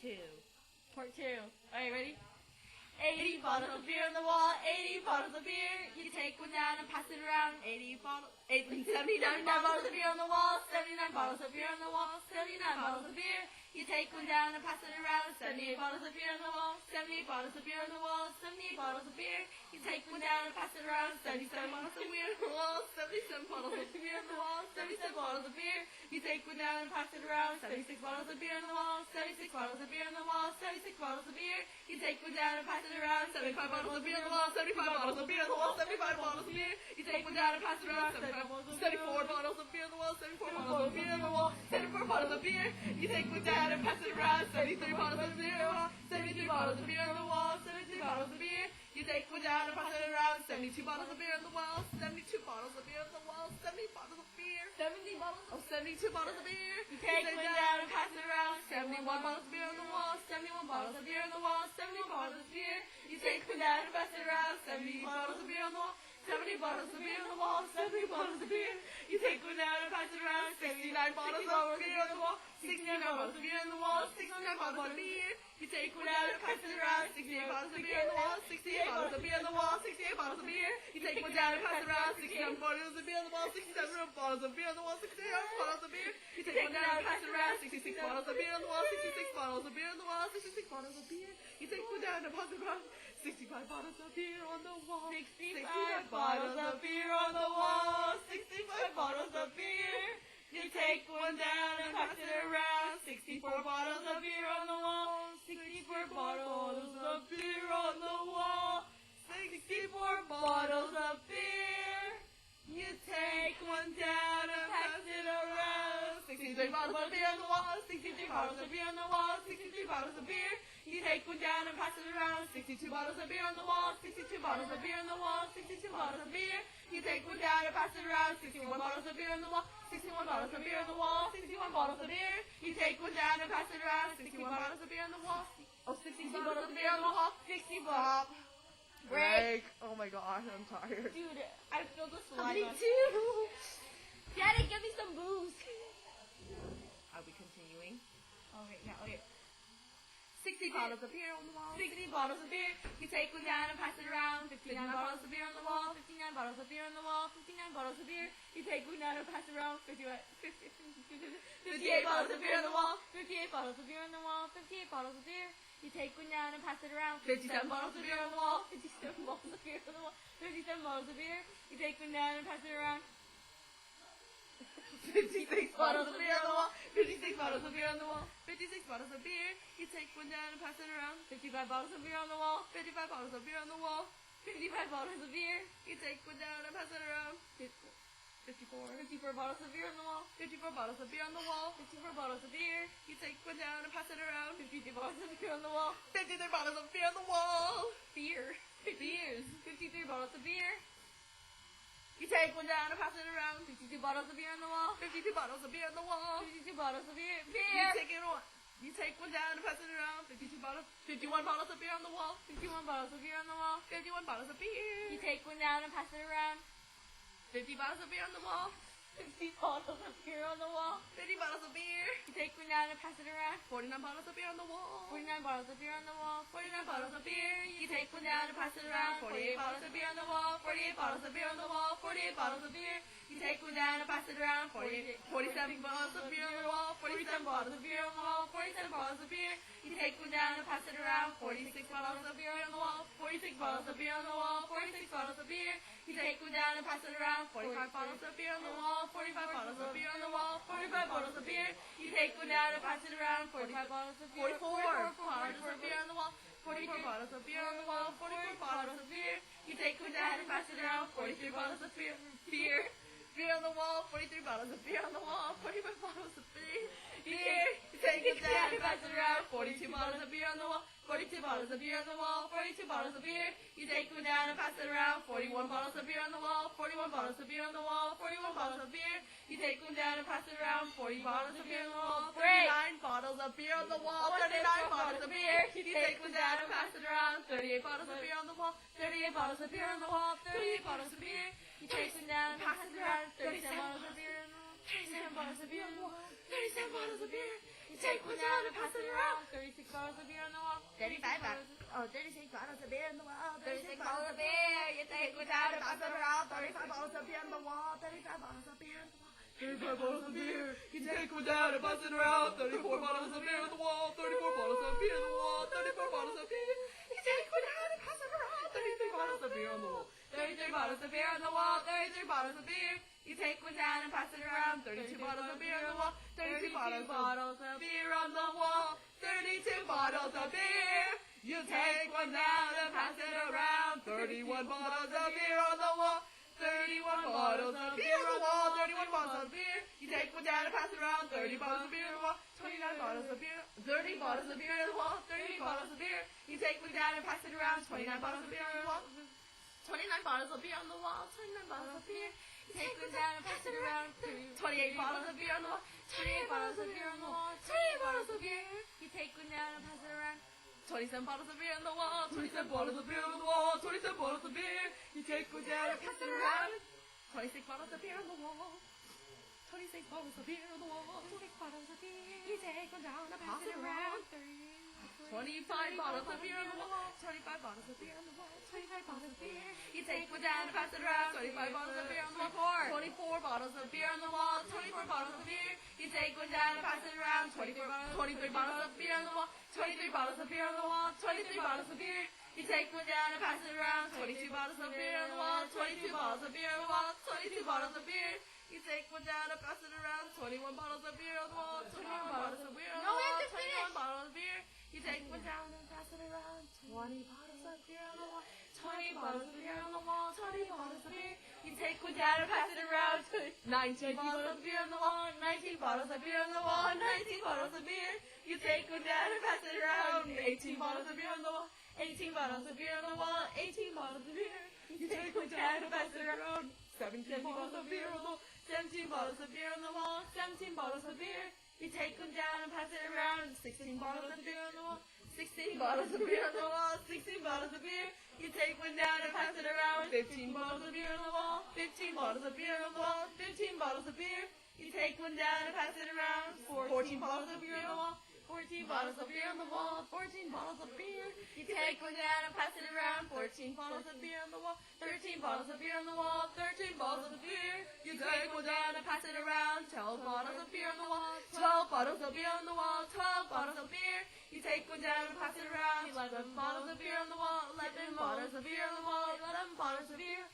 2. Part 2. Alright, ready? 80 bottles of beer on the wall, 80 bottles of beer. You take one down and pass it around. 79 bottles of beer on the wall, 79 bottles of beer on the wall, 79 bottles of beer. You take one down and pass it around. 78 bottles of beer on the wall, 78 bottles of beer on the wall, 78 bottles of beer. You take one down and pass it around. 77 bottles of beer on the wall, 77 bottles of beer on the wall, 77 bottles of beer. You take one down and pass it around. 76 bottles of beer on the wall, 76 bottles of beer on the wall, 76 bottles of beer. You take one down and pass it around. 75 bottles of beer on the wall, 75 bottles of beer on the wall, 75 bottles of beer. You take one down and pass it around. 74 bottles of beer on the wall, 74 bottles of beer on the wall, 74 bottles of beer. You take one down and pass it around. 73 bottles of beer on the wall, 73 bottles of beer on the wall, 73 bottles of beer. You take one down and pass it around. 72 bottles of beer on the wall, 72 bottles of beer on the wall, 70 bottles of beer. 70 bottles? Oh, 72 bottles of beer. You take one down and pass it around. 71 bottles of beer on the wall, 71 bottles of beer on the wall, 70 bottles of beer. You take one down and pass it around. 70 bottles of beer on the wall, 70 bottles of beer on the wall, 70 bottles of beer. You take one down and pass it around. 69 bottles of beer on the wall, 69 bottles of beer on the wall, 69 bottles of beer. You take one down and pass it around. 68 bottles of beer on the wall, 68 bottles of beer on the wall, 68 bottles of beer. You take one down and pass it around. 67 bottles of beer on the wall, 67 bottles of beer on the wall, 67 bottles of beer. You take one down and pass it around. 66 bottles of beer on the wall, 66 bottles of beer on the wall, 66 bottles of beer. You take one down and pass it around. 65 bottles of beer on the wall, 65 bottles of beer on the wall, 65 bottles of beer. You take one down and pass it around. 64 bottles of beer on the wall, 64 bottles of beer on the wall, 64 bottles of beer. You take one down and pass it around. 63 bottles of beer on the wall, 63 bottles of beer on the wall, 63 bottles of beer. You take one down and pass it around. 62 bottles of beer on the wall, 62 bottles of beer on the wall, 62 bottles of beer. You take one down and pass it around. 61 bottles of beer on the wall, 61 bottles of beer on the wall, 61 bottles of beer. You take one down and pass it around. 61 bottles of beer on the wall. Oh, 62 bottles of beer on the wall, 60 bottles. Break. Oh my gosh, I'm tired. Dude, I feel the saliva. Me too. Daddy, give me some booze. Are we continuing? Okay, now, okay. 60 bottles of beer on the wall. 60 bottles of beer. You take one down and pass it around. 59 bottles of beer on the wall. 59 bottles of beer on the wall. 59 bottles of beer. You take one down and pass it around. 58 bottles of beer on the wall. 58 bottles of beer on the wall. 58 bottles of beer. You take one down and pass it around. 57 bottles of beer on the wall. 57 bottles of beer on the wall. 57 bottles of beer. You take one down and pass it around. 56 bottles of beer on the wall. 56 bottles of beer on the wall. 56 bottles of beer. You take one down and pass it around. 55 bottles of beer on the wall. 55 bottles of beer on the wall. 55 bottles of beer. You take one down and pass it around. 54 bottles of beer on the wall. 54 bottles of beer on the wall. 54 bottles of beer. You take one down and pass it around. 53 bottles of beer on the wall. 53 bottles of beer on the wall. Beer. Beers. 53 bottles of beer. You take one down and pass it around. 52 bottles of beer on the wall. 52 bottles of beer on the wall. 52 bottles of beer. You take one down and pass it around. 51 bottles of beer on the wall. 51 bottles of beer on the wall. 51 bottles of beer. You take one down and pass it around. 50 bottles of beer on the wall. 50 bottles of beer on the wall. 50 bottles of beer. You take one down and pass it around. 49 bottles of beer on the wall. 49 bottles of beer on the wall. 49 bottles of beer. You take one down and pass it around. 48 bottles of beer on the wall. 48 bottles of beer on the wall. 48 bottles of beer. You take one down and pass it around. 47 bottles of beer on the wall. 47 bottles of beer on the wall. 47 bottles of beer. You take one down and pass it around. 46 bottles of beer on the wall. 46 bottles of beer on the wall. 46 bottles of beer. You take one down and pass it around. 45 bottles of beer on the wall. 45 bottles of beer on the wall. 45 bottles of beer. You take one down and pass it around. 45 bottles of beer. 44 bottles of beer on the wall. 44 bottles of beer on the wall. 44 bottles of beer. You take one down and pass it around. 43 bottles of beer. Beer on the wall. 43 bottles of beer on the wall. 45 bottles of beer. You take one down and pass it around. 42 bottles of beer on the wall. 42 bottles of beer on the wall. 42 bottles of beer. You take one down and pass it around. 41 bottles of beer on the wall. 41 bottles of beer on the wall. 41 bottles of beer. You take one down and pass it around. 40 bottles of beer on the wall. 39 bottles of beer on the wall. 39 bottles of beer. You take one down and pass it around. 38 bottles of beer on the wall. 38 bottles of beer on the wall. 38 bottles of beer. You take one down and pass it around. 37 bottles of beer on the wall. 37 bottles of beer on the wall. 37 bottles of beer. You take one down and pass it around. 36 bottles of beer on the wall. 36 bottles of beer in the wall. 36 bottles of beer. You take one down and pass it around. 35 bottles of beer in the wall. 35 bottles of beer in the wall. 35 bottles of beer. You take one down and pass it around. 34 bottles of beer on the wall. 34 bottles of beer on the wall. 34 bottles of beer. You take one down and pass it around. 33 bottles of beer on the wall. 33 bottles of beer on the wall. 33 bottles of beer. You take one down and pass it around. 32 bottles of beer on the wall. 32 bottles of beer on the wall. 32 bottles of beer. You take one down and pass it around. 31 bottles of beer on the wall. 31 bottles of beer on the wall. 31 bottles of beer. You take one down and pass it around. 30 bottles of beer on the wall. 29 bottles of beer. 30 bottles of beer on the wall. 30 bottles of beer. You take one down and pass it around. 29 bottles of beer on the wall. 29 bottles of beer on the wall. 29 bottles of beer. You take one down and pass it around. 28 bottles of beer on the wall. 28 bottles of beer on the wall. 28 bottles of beer. You take one down and pass it around. 27 bottles of beer on the wall. 27 bottles of beer on the wall. 27 bottles of beer. You take one down and pass it around. 26 bottles of beer on the wall. 26 bottles of beer on the wall. 26 bottles of beer. You take one down and pass it around. 25 bottles of beer on the wall. 25 bottles of beer on the wall. 25 bottles of beer. You take one down and pass it around. 25 bottles of beer on the wall. 24 bottles of beer on the wall. 24 bottles of beer. You take one down and pass it around. 23 bottles of beer on the wall. 23 bottles of beer on the wall. 23 bottles of beer. You take one down and pass it around. 22 bottles of beer on the wall. 22 bottles of beer on the wall. 22 bottles of beer. You take one down and pass it around. 21 bottles of beer on the wall. 21 bottles of beer on the wall. 21 bottles of beer. You take one down and pass it around. 20 bottles of beer on the wall. 20 bottles of beer on the wall. 20 bottles of beer. You take one down and pass it around. 19 bottles of beer on the wall. 19 bottles of beer on the wall. 19 bottles of beer. You take one down and pass it around. 18 bottles of beer on the wall. 18 bottles of beer on the wall. 18 bottles of beer. You take one down and pass it around. 17 bottles of beer on the wall. 17 bottles of beer on the wall. 17 bottles of beer. You take one down and pass it around. 16 bottles of beer on the wall. 16 bottles of beer on the wall. 16 bottles of beer. You take one down and pass it around. 15 bottles of beer on the wall. 15 bottles of beer on the wall. 15 bottles of beer. You take one down and pass it around. 14 bottles of beer on the wall. 14 bottles of beer on the wall. 14 bottles of beer. You take one down and pass it around. 14 bottles of beer on the wall. 13 bottles of beer on the wall. 13 bottles of beer. You take one down and pass it around. 12 bottles of beer on the wall. 12 bottles of beer on the wall. 12 bottles of beer. You take one down and pass it around. 11 bottles of beer on the wall. 11 bottles of beer on the wall. 11 bottles of beer.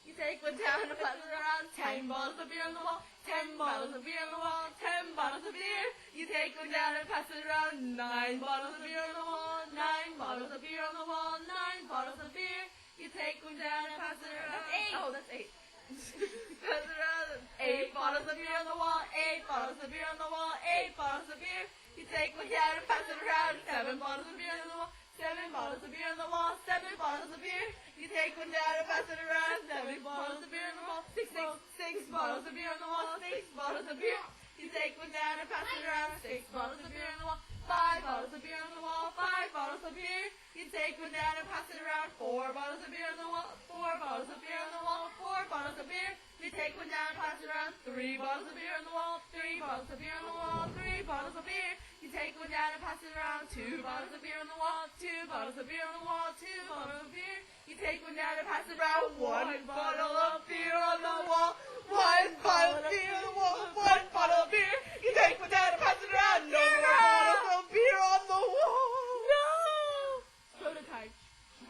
You take one down and pass it around. 10 bottles of beer on the wall. 10 bottles of beer on the wall. 10 bottles of beer. You take one down and pass it around. 9 bottles of beer on the wall. 9 bottles of beer on the wall. 9 bottles of beer. You take one down and pass it around. That's 8. Oh, that's 8. Pass it around. 8 bottles of beer on the wall. 8 bottles of beer on the wall. 8 bottles of beer. You take one down and pass it around. 7 bottles of beer on the wall. 7 bottles of beer on the wall. 7 bottles of beer. You take one down and pass it around. 7 bottles of beer on the wall. 6 bottles of beer on the wall. 6 bottles of beer. You take one down and pass it around. 6 bottles of beer on the wall. 5 bottles of beer on the wall. 5 bottles of beer. You take one down and pass it around. 4 bottles of beer on the wall. 4 bottles of beer on the wall. 4 bottles of beer. You take one down and pass it around. 3 bottles of beer on the wall. 3 bottles of beer on the wall. 3 bottles of beer. You take one down and pass it around. 2 bottles of beer on the wall. 2 bottles of beer on the wall. 2 bottles of beer. You take one down and pass it around. 1 bottle of beer on the wall. 1 bottle of beer on the wall. 1 bottle of beer. You take one down and pass it around. No